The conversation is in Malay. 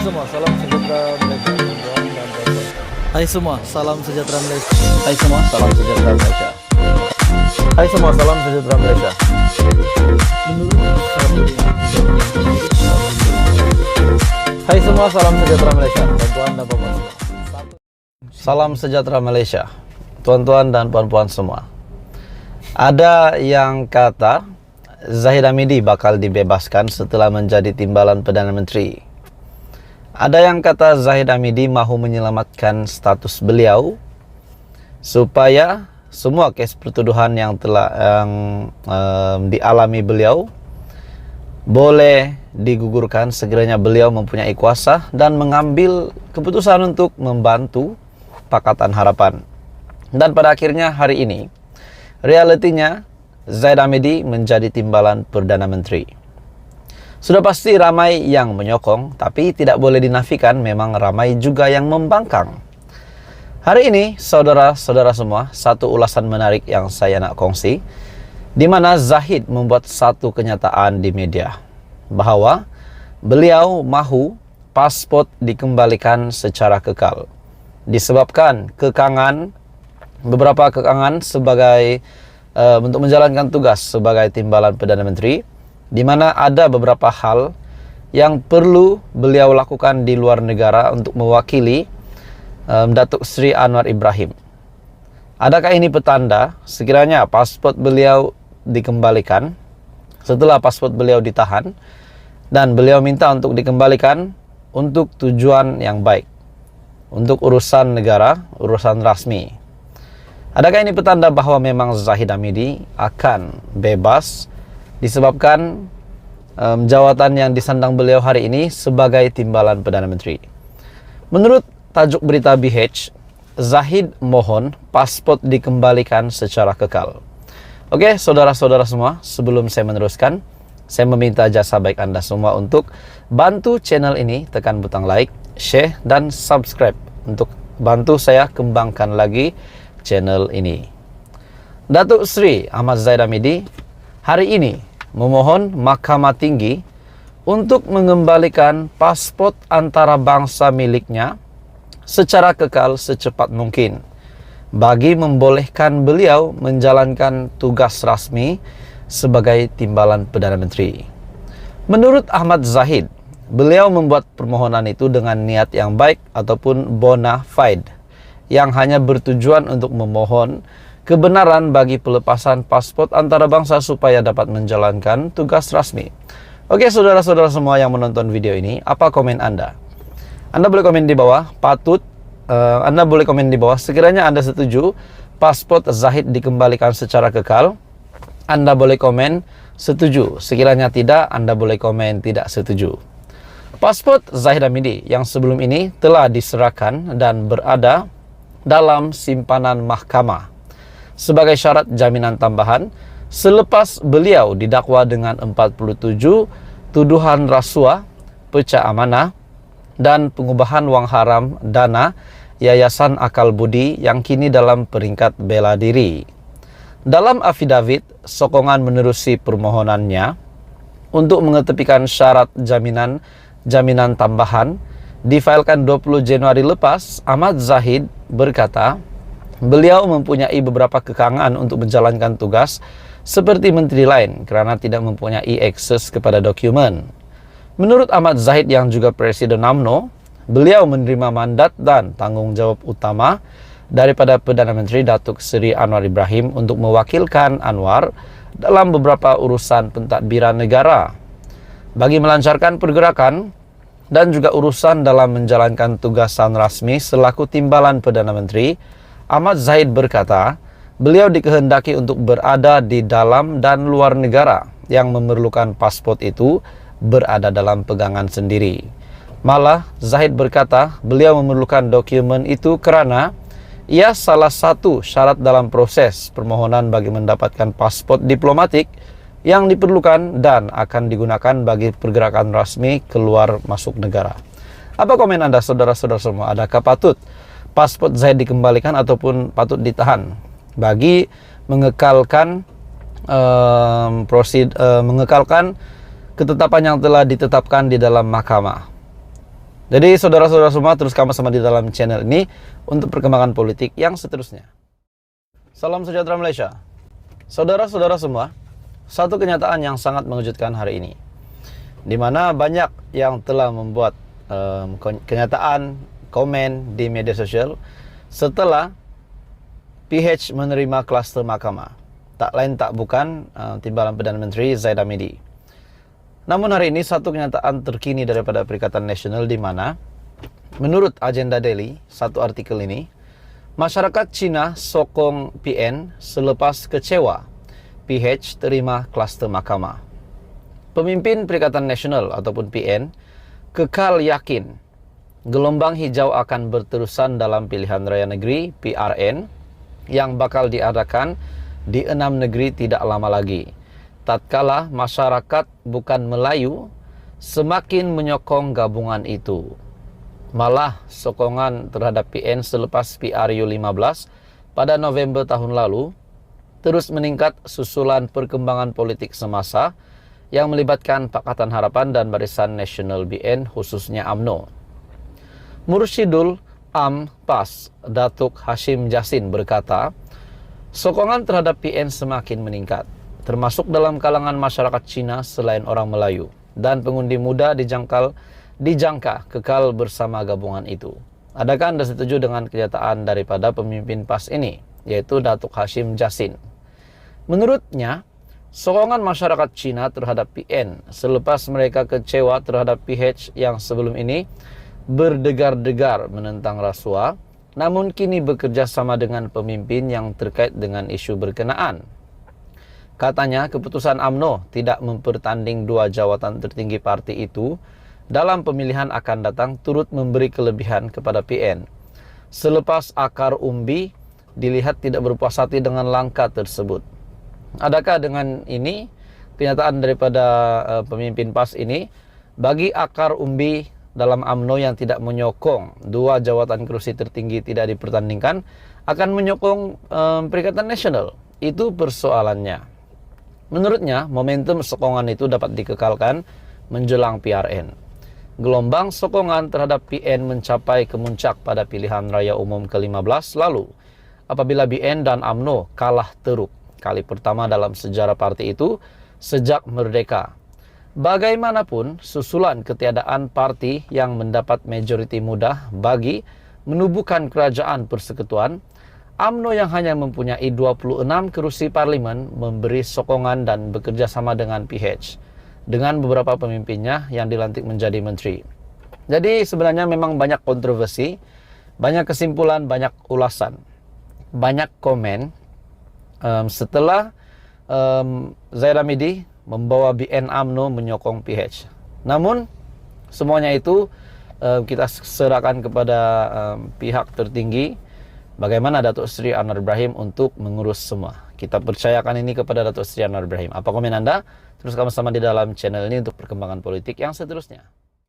semua, salam sejahtera Malaysia. Hai semua, salam sejahtera Malaysia. Hai semua, salam sejahtera Malaysia. Hai semua, salam sejahtera Malaysia. Hai semua, salam sejahtera Malaysia. Tuan-tuan dan puan-puan semua. Salam sejahtera Malaysia. Tuan-tuan dan puan-puan semua. Ada yang kata Zahid Hamidi bakal dibebaskan setelah menjadi timbalan Perdana Menteri. Ada yang kata Zahid Hamidi mahu menyelamatkan status beliau supaya semua kes pertuduhan yang telah dialami beliau boleh digugurkan sekiranya beliau mempunyai kuasa dan mengambil keputusan untuk membantu Pakatan Harapan. Dan pada akhirnya hari ini realitinya Zahid Hamidi menjadi timbalan Perdana Menteri. Sudah pasti ramai yang menyokong, tapi tidak boleh dinafikan memang ramai juga yang membangkang. Hari ini, saudara-saudara semua, satu ulasan menarik yang saya nak kongsi, di mana Zahid membuat satu kenyataan di media, bahwa beliau mahu pasport dikembalikan secara kekal. Disebabkan beberapa kekangan sebagai untuk menjalankan tugas sebagai timbalan Perdana Menteri, di mana ada beberapa hal yang perlu beliau lakukan di luar negara untuk mewakili Datuk Seri Anwar Ibrahim. Adakah ini petanda sekiranya pasport beliau dikembalikan setelah pasport beliau ditahan dan beliau minta untuk dikembalikan untuk tujuan yang baik, untuk urusan negara, urusan rasmi? Adakah ini petanda bahawa memang Zahid Hamidi akan bebas disebabkan jawatan yang disandang beliau hari ini sebagai timbalan Perdana Menteri? Menurut tajuk berita BH, Zahid mohon pasport dikembalikan secara kekal. Oke, saudara-saudara semua, sebelum saya meneruskan, saya meminta jasa baik Anda semua untuk bantu channel ini, tekan butang like, share, dan subscribe untuk bantu saya kembangkan lagi channel ini. Datuk Seri Ahmad Zahid Hamidi hari ini memohon Mahkamah Tinggi untuk mengembalikan pasport antarabangsa miliknya secara kekal secepat mungkin bagi membolehkan beliau menjalankan tugas rasmi sebagai timbalan Perdana Menteri. Menurut Ahmad Zahid, beliau membuat permohonan itu dengan niat yang baik ataupun bona fide, yang hanya bertujuan untuk memohon kebenaran bagi pelepasan pasport antarabangsa supaya dapat menjalankan tugas rasmi. Oke, saudara-saudara semua yang menonton video ini, apa komen Anda? Anda boleh komen di bawah, Anda boleh komen di bawah sekiranya Anda setuju pasport Zahid dikembalikan secara kekal. Anda boleh komen setuju. Sekiranya tidak, Anda boleh komen tidak setuju. Pasport Zahid Hamidi yang sebelum ini telah diserahkan dan berada dalam simpanan mahkamah sebagai syarat jaminan tambahan selepas beliau didakwa dengan 47 tuduhan rasuah, pecah amanah, dan pengubahan wang haram dana Yayasan Akal Budi yang kini dalam peringkat bela diri. Dalam afidavit, sokongan menerusi permohonannya untuk mengetepikan syarat jaminan tambahan difailkan 20 Januari lepas. Ahmad Zahid berkata, beliau mempunyai beberapa kekangan untuk menjalankan tugas seperti menteri lain kerana tidak mempunyai akses kepada dokumen. Menurut Ahmad Zahid yang juga Presiden UMNO, beliau menerima mandat dan tanggungjawab utama daripada Perdana Menteri Datuk Seri Anwar Ibrahim untuk mewakilkan Anwar dalam beberapa urusan pentadbiran negara bagi melancarkan pergerakan dan juga urusan dalam menjalankan tugasan rasmi selaku timbalan Perdana Menteri. Ahmad Zahid berkata, beliau dikehendaki untuk berada di dalam dan luar negara yang memerlukan pasport itu berada dalam pegangan sendiri. Malah, Zahid berkata, beliau memerlukan dokumen itu kerana ia salah satu syarat dalam proses permohonan bagi mendapatkan pasport diplomatik yang diperlukan dan akan digunakan bagi pergerakan rasmi keluar masuk negara. Apa komen Anda, saudara-saudara semua? Adakah patut pasport Zahid dikembalikan ataupun patut ditahan bagi mengekalkan mengekalkan ketetapan yang telah ditetapkan di dalam mahkamah? Jadi saudara-saudara semua, terus sama-sama di dalam channel ini untuk perkembangan politik yang seterusnya. Salam sejahtera Malaysia. Saudara-saudara semua, satu kenyataan yang sangat mengejutkan hari ini, di mana banyak yang telah membuat kenyataan, komen di media sosial setelah PH menerima kluster mahkamah. Tak lain tak bukan Timbalan Perdana Menteri Zahid Hamidi. Namun hari ini satu kenyataan terkini daripada Perikatan Nasional, di mana menurut Agenda Daily, satu artikel ini, masyarakat Cina sokong PN selepas kecewa PH terima kluster mahkamah. Pemimpin Perikatan Nasional ataupun PN kekal yakin gelombang hijau akan berterusan dalam pilihan raya negeri PRN yang bakal diadakan di 6 negeri tidak lama lagi. Tatkala masyarakat bukan Melayu semakin menyokong gabungan itu. Malah sokongan terhadap PN selepas PRU 15 pada November tahun lalu terus meningkat susulan perkembangan politik semasa yang melibatkan Pakatan Harapan dan Barisan Nasional BN, khususnya UMNO. Mursyidul PAS Datuk Hashim Jassin berkata, sokongan terhadap PN semakin meningkat, termasuk dalam kalangan masyarakat Cina selain orang Melayu, dan pengundi muda dijangka kekal bersama gabungan itu. Adakah Anda setuju dengan kenyataan daripada pemimpin PAS ini, yaitu Datuk Hashim Jassin? Menurutnya, sokongan masyarakat Cina terhadap PN selepas mereka kecewa terhadap PH yang sebelum ini berdegar-degar menentang rasuah, namun kini bekerja sama dengan pemimpin yang terkait dengan isu berkenaan. Katanya, keputusan UMNO tidak mempertanding dua jawatan tertinggi parti itu dalam pemilihan akan datang turut memberi kelebihan kepada PN. Selepas akar umbi dilihat tidak berpuas hati dengan langkah tersebut. Adakah dengan ini, kenyataan daripada pemimpin PAS ini, bagi akar umbi dalam UMNO yang tidak menyokong dua jawatan kerusi tertinggi tidak dipertandingkan, akan menyokong Perikatan Nasional? Itu persoalannya. Menurutnya, momentum sokongan itu dapat dikekalkan menjelang PRN. Gelombang sokongan terhadap PN mencapai kemuncak pada pilihan raya umum ke-15 lalu, apabila BN dan UMNO kalah teruk, kali pertama dalam sejarah parti itu sejak merdeka. Bagaimanapun, susulan ketiadaan parti yang mendapat majoriti mudah bagi menubuhkan kerajaan persekutuan, UMNO yang hanya mempunyai 26 kerusi parlimen memberi sokongan dan bekerja sama dengan PH, dengan beberapa pemimpinnya yang dilantik menjadi menteri. Jadi sebenarnya memang banyak kontroversi, banyak kesimpulan, banyak ulasan, banyak komen setelah Zahid Hamidi membawa BN UMNO menyokong PH. Namun semuanya itu kita serahkan kepada pihak tertinggi, bagaimana Datuk Seri Anwar Ibrahim untuk mengurus semua. Kita percayakan ini kepada Datuk Seri Anwar Ibrahim. Apa komen Anda? Terus sama-sama di dalam channel ini untuk perkembangan politik yang seterusnya.